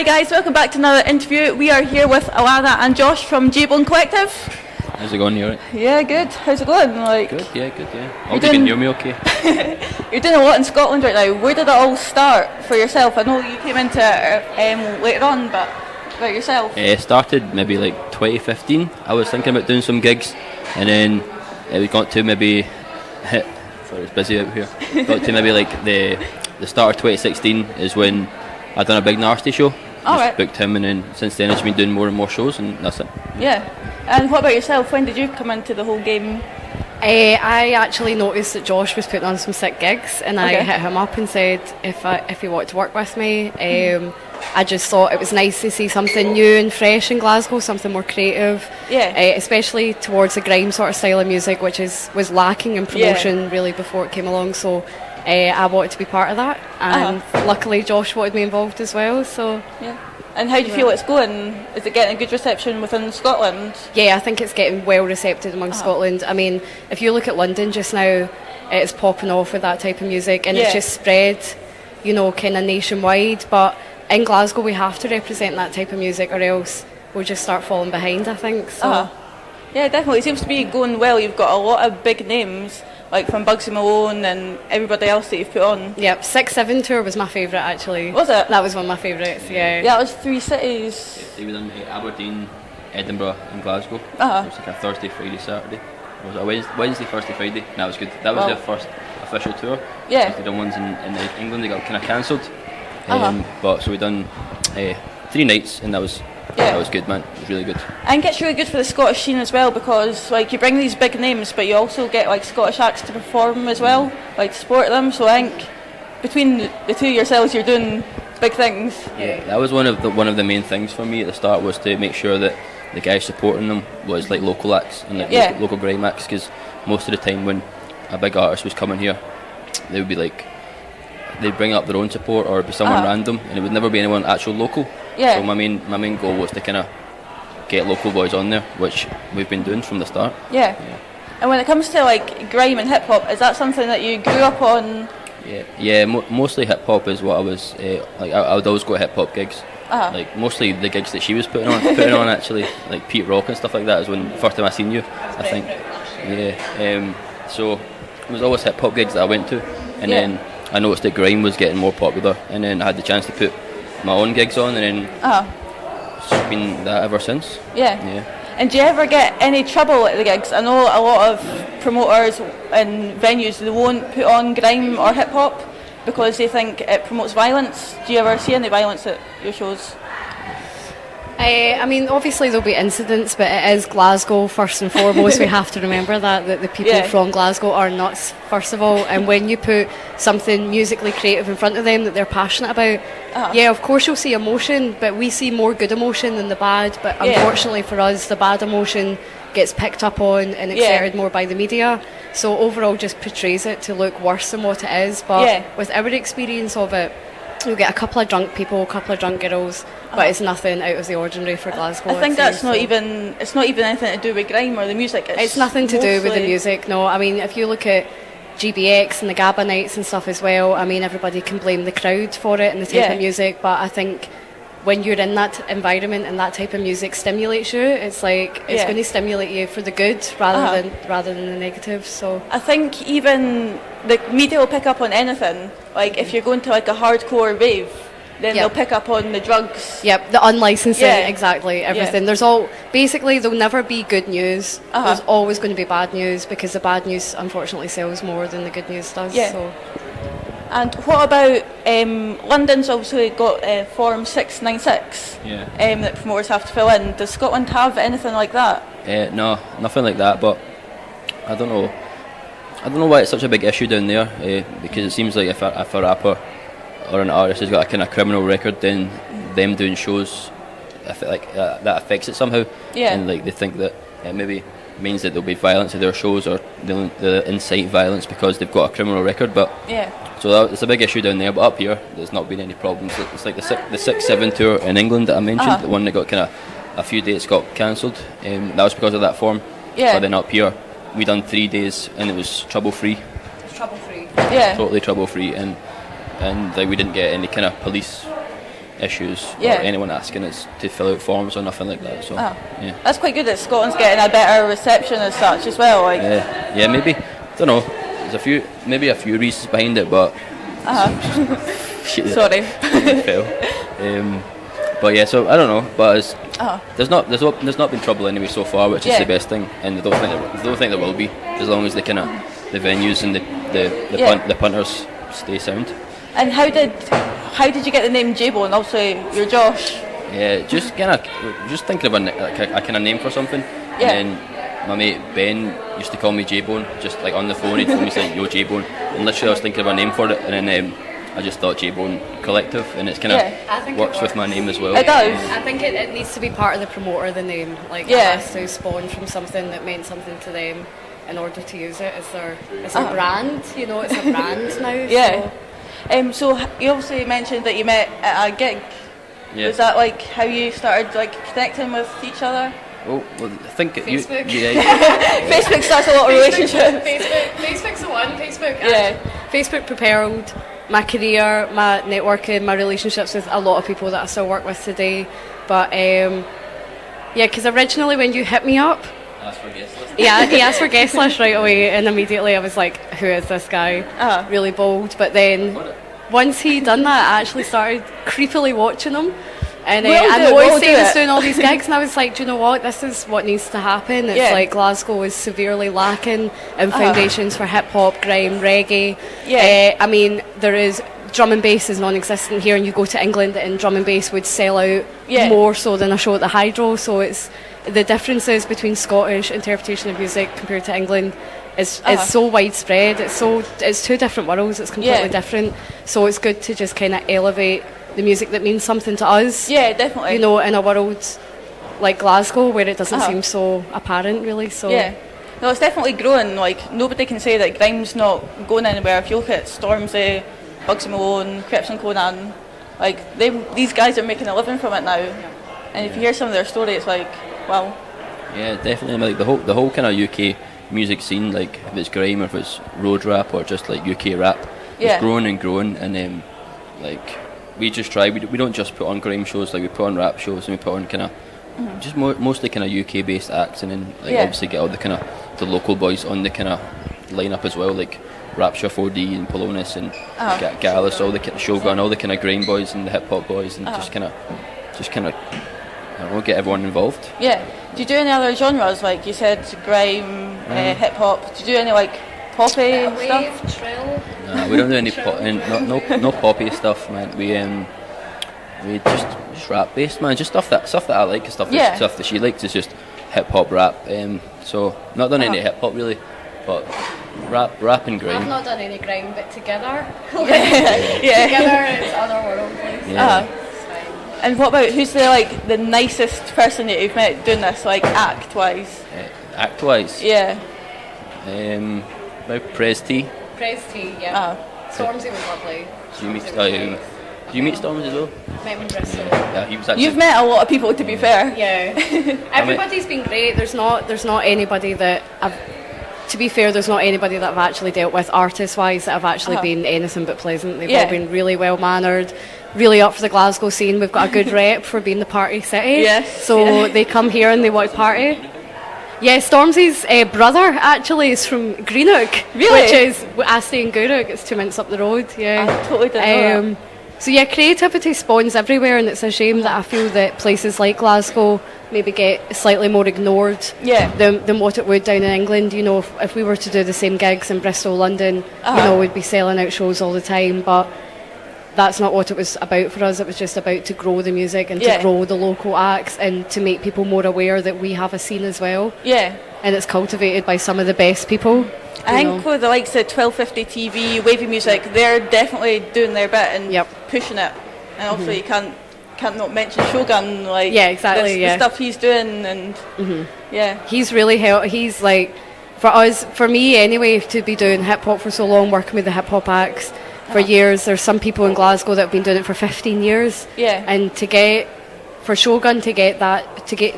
guys, welcome back to another interview. We are here with Alana and Josh from J-Bone Collective. How's it going, you alright? Yeah, good. How's it going? Good, yeah. I hope you can hear me okay. You're doing a lot in Scotland right now. Where did it all start for yourself? I know you came into it later on, but about yourself? Started maybe like 2015. I was thinking about doing some gigs, and then we got to maybe sorry, it's busy out here. Got to maybe like the start of 2016 is when I done a big Nasty show. Just booked him, and then since then it's been doing more and more shows, and that's it. Yeah. And what about yourself? When did you come into the whole game? I actually noticed that Josh was putting on some sick gigs, and I hit him up and said if he wanted to work with me. I just thought it was nice to see something new and fresh in Glasgow, something more creative. Yeah. Especially towards the grime sort of style of music, which was lacking in promotion really before it came along. So I wanted to be part of that, and luckily Josh wanted me involved as well. So yeah. And how do you feel it's going? Is it getting a good reception within Scotland? Yeah, I think it's getting well received among Scotland. I mean, if you look at London just now, it's popping off with that type of music, and it's just spread, kind of nationwide. But in Glasgow, we have to represent that type of music, or else we'll just start falling behind, I think. So. Yeah, definitely. It seems to be going well. You've got a lot of big names, like from Bugsy Malone and everybody else that you've put on. Yep, 6-7 tour was my favourite, actually. Was it? That was one of my favourites, yeah. Yeah, it was 3 cities. They were in Aberdeen, Edinburgh and Glasgow. It was like a Thursday, Friday, Saturday. Or was it a Wednesday, Thursday, Friday? That was good. That was their first official tour. Yeah. They've done ones in England, they got kind of cancelled. But so we done 3 nights, and that was good, man. It was really good. I think it's really good for the Scottish scene as well, because like you bring these big names, but you also get like Scottish acts to perform as well, like to support them. So I think between the two yourselves, you're doing big things. Yeah, that was one of the main things for me at the start, was to make sure that the guys supporting them was like local acts and like local grime acts, because most of the time when a big artist was coming here, they would be like, they'd bring up their own support, or it'd be someone random, and it would never be anyone actual local. Yeah. So my main goal was to kind of get local boys on there, which we've been doing from the start. Yeah. And when it comes to like grime and hip hop, is that something that you grew up on? Yeah. Mostly hip hop is what I was like. I would always go to hip hop gigs. Like mostly the gigs that she was putting on actually, like Pete Rock and stuff like that, is when the first time I seen you, I think. Yeah. So it was always hip hop gigs that I went to, and then I noticed that grime was getting more popular, and then I had the chance to put my own gigs on, and then it's been that ever since. Yeah. And do you ever get any trouble at the gigs? I know a lot of promoters and venues, they won't put on grime or hip hop because they think it promotes violence. Do you ever see any violence at your shows? I mean, obviously there'll be incidents, but it is Glasgow first and foremost. We have to remember that the people from Glasgow are nuts, first of all, and when you put something musically creative in front of them that they're passionate about, of course you'll see emotion, but we see more good emotion than the bad, but unfortunately for us, the bad emotion gets picked up on and exerted more by the media, so overall just portrays it to look worse than what it is. But with our experience of it, you'll get a couple of drunk people, a couple of drunk girls, but it's nothing out of the ordinary for Glasgow. I think that's not even anything to do with grime or the music. It's nothing to do with the music, no. I mean, if you look at GBX and the GABA nights and stuff as well, I mean, everybody can blame the crowd for it and the type of music, but I think when you're in that environment and that type of music stimulates you, it's like it's going to stimulate you for the good rather than the negative. So I think even the media will pick up on anything. Like if you're going to like a hardcore rave, then they'll pick up on the drugs. Yep, the unlicensing, exactly, everything. There'll never be good news. There's always going to be bad news, because the bad news unfortunately sells more than the good news does. Yeah. So. And what about London's obviously got Form 696 that promoters have to fill in. Does Scotland have anything like that? No, nothing like that, but I don't know why it's such a big issue down there, because it seems like if a rapper or an artist has got a kind of criminal record, then them doing shows, that affects it somehow, and like they think that maybe means that there'll be violence at their shows, or they'll incite violence because they've got a criminal record. But so it's a big issue down there. But up here, there's not been any problems. It's like the 6-7 tour in England that I mentioned, the one that got kind of a few dates got cancelled. That was because of that form. But then up here, we done 3 days and it was trouble free. Trouble free. Yeah. Totally trouble free, and like we didn't get any kind of police issues Yeah. or anyone asking us to fill out forms or nothing like that. So yeah, That's quite good that Scotland's getting a better reception as such as well. Like, yeah, maybe, don't know. There's maybe a few reasons behind it, but sorry. fell. But yeah, so I don't know. But there's not been trouble anyway so far, which is the best thing, and I don't think there will be, as long as the venues and the punters stay sound. And how did you get the name J-Bone? Also, you're Josh. Yeah, just thinking of a kind of name for something. Yeah. And then my mate Ben used to call me J-Bone, just like on the phone. He'd phone me like, "Yo, J-Bone," and literally I was thinking of a name for it, and then I just thought J-Bone Collective, and it's kind of works with my name as well. It does. I think it needs to be part of the promoter, the name. Like, it has to spawn from something that meant something to them in order to use it as their brand. You know, it's a brand now. Yeah. So you obviously mentioned that you met at a gig. Yeah. Was that like how you started like connecting with each other? Well, I think Facebook. Facebook starts a lot of relationships. Facebook's the one. Yeah. Facebook propelled my career, my networking, my relationships with a lot of people that I still work with today. But because originally when you hit me up, asked for guest list. Yeah, he asked for guest list right away, and immediately I was like, who is this guy? Really bold. But then once he done that, I actually started creepily watching him. And I know he was doing all these gigs, and I was like, do you know what? This is what needs to happen. It's like Glasgow is severely lacking in foundations for hip hop, grime, reggae. Yeah. I mean, there is drum and bass is non-existent here, and you go to England, and drum and bass would sell out more so than a show at the Hydro. So it's the differences between Scottish interpretation of music compared to England is so widespread. It's two different worlds. It's completely different. So it's good to just kind of elevate the music that means something to us. Yeah, definitely. You know, in a world like Glasgow where it doesn't seem so apparent, really. So yeah. No, it's definitely growing. Like, nobody can say that grime's not going anywhere. If you look at Stormzy, Bugsy Malone, Crips and Conan, like these guys are making a living from it now. And if you hear some of their story, it's like, wow. Yeah, definitely. Like the whole kind of UK music scene, like if it's grime or if it's road rap or just like UK rap, it's growing and growing. And like we just try. We don't just put on grime shows. Like we put on rap shows and we put on kind of just mostly kind of UK based acts, and then like obviously get all the kind of the local boys on the kind of lineup as well, like Rapture 4D and Polonus and Gallus, all the kind of Shogun, all the kind of grime boys and the hip hop boys, and just kind of I don't know, get everyone involved. Yeah. Do you do any other genres, like you said, grime, hip hop? Do you do any like poppy stuff? Trill. Nah, we don't do any no poppy stuff, man. We just rap based, man. Just stuff that I like, stuff that she likes is just hip hop rap. So not done any hip hop really, but rap and grime. I've not done any grime, but together, Together it's otherworldly. Yeah. And what about who's the nicest person that you've met doing this, like act wise? Act wise? Yeah. Maybe Prez T. Prez T, yeah. Stormzy was lovely. Do you meet Stormzy as well? Met him in Bristol. Yeah, he was actually. You've met a lot of people, to be fair. Yeah. Everybody's been great. There's not anybody that to be fair, there's not anybody that I've actually dealt with artist-wise that have actually been anything but pleasant. They've all been really well-mannered, really up for the Glasgow scene. We've got a good rep for being the party city. Yes. So they come here and they want to party. Yeah, Stormzy's brother actually is from Greenock. Really? Which is, I stay in Greenock, it's 2 minutes up the road. Yeah. I totally didn't know that. So yeah, creativity spawns everywhere, and it's a shame that I feel that places like Glasgow maybe get slightly more ignored than what it would down in England. You know, if we were to do the same gigs in Bristol, London, you know, we'd be selling out shows all the time, but that's not what it was about for us. It was just about to grow the music and to grow the local acts and to make people more aware that we have a scene as well. Yeah. And it's cultivated by some of the best people. I think with the likes of 1250 TV, Wavy Music, they're definitely doing their bit and pushing it. And also you can't not mention Shogun, like the stuff he's doing, and he's really he's like, for me anyway, to be doing hip hop for so long, working with the hip hop acts for years. There's some people in Glasgow that have been doing it for 15 years, and for Shogun to get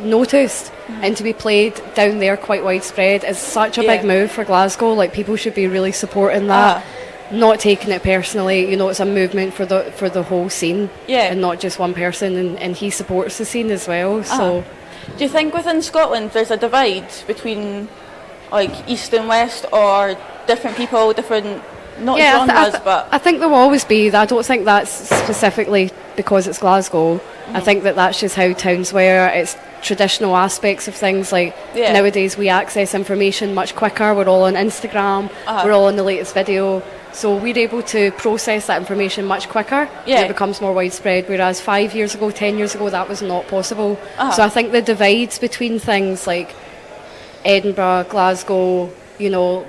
noticed and to be played down there quite widespread is such a big move for Glasgow. Like, people should be really supporting that. not taking it personally. You know, it's a movement for the whole scene, and not just one person. And he supports the scene as well. So, do you think within Scotland there's a divide between like East and West, or different people, different not genres, but I think there will always be. I don't think that's specifically because it's Glasgow. I think that's just how towns were. It's traditional aspects of things, like nowadays we access information much quicker. We're all on Instagram, we're all on the latest video, so we're able to process that information much quicker. It becomes more widespread, whereas 5 years ago, 10 years ago, that was not possible. So I think the divides between things like Edinburgh, Glasgow, you know,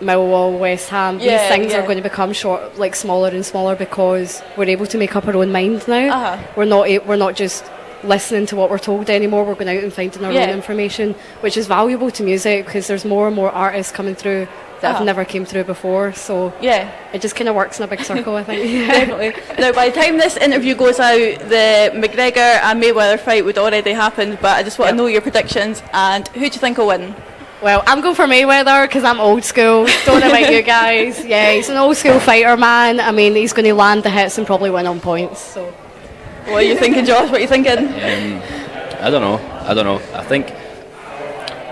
Millwall, West Ham, these things are going to become smaller and smaller, because we're able to make up our own mind now. We're not just listening to what we're told anymore. We're going out and finding our own information, which is valuable to music, because there's more and more artists coming through that have never came through before. So it just kind of works in a big circle, I think. Definitely. Now, by the time this interview goes out, the McGregor and Mayweather fight would already happened, but I just want to know your predictions, and who do you think will win? Well, I'm going for Mayweather because I'm old school. Don't know about you guys. Yeah, he's an old school fighter, man. I mean, he's going to land the hits and probably win on points. So, what are you thinking, Josh? What are you thinking? I don't know. I don't know.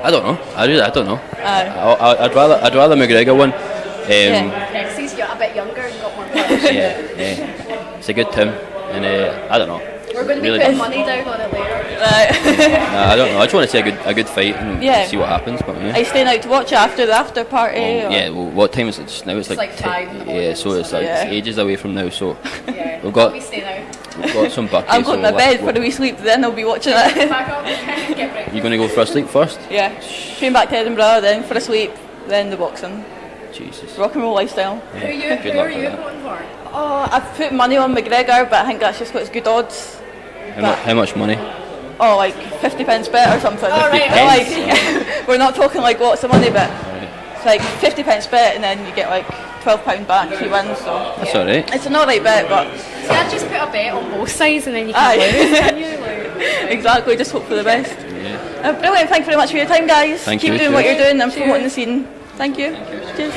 I don't know. I'd rather McGregor win. Because he's a bit younger and got more punch. It's a good team, and I don't know. We're going to be putting money down on it later. I don't know. I just want to see a good fight and see what happens. But are you staying out to watch it after the after party? Well, what time is it just now? It's like 5 in the morning. Yeah, so it's it's ages away from now. So we've got some buckets. I'm going to bed for a wee sleep. Then I'll be watching it. You going to go for a sleep first? Yeah. Train back to Edinburgh, then for a sleep, then the boxing. Jesus. Rock and roll lifestyle. Yeah. Who are you going for? Oh, I've put money on McGregor, but I think that's just got its good odds. How much money? Oh, like £50 bet or something. Oh, right. We're not talking like lots of money, but it's like £50 bet, and then you get like £12 back if you win. So that's alright. It's an alright bet, but so I'd just put a bet on both sides, and then you can lose, can you? Exactly. Just hope for the best. Brilliant. Thank you very much for your time, guys. Keep doing what you're doing and promoting the scene. Thank you. Cheers.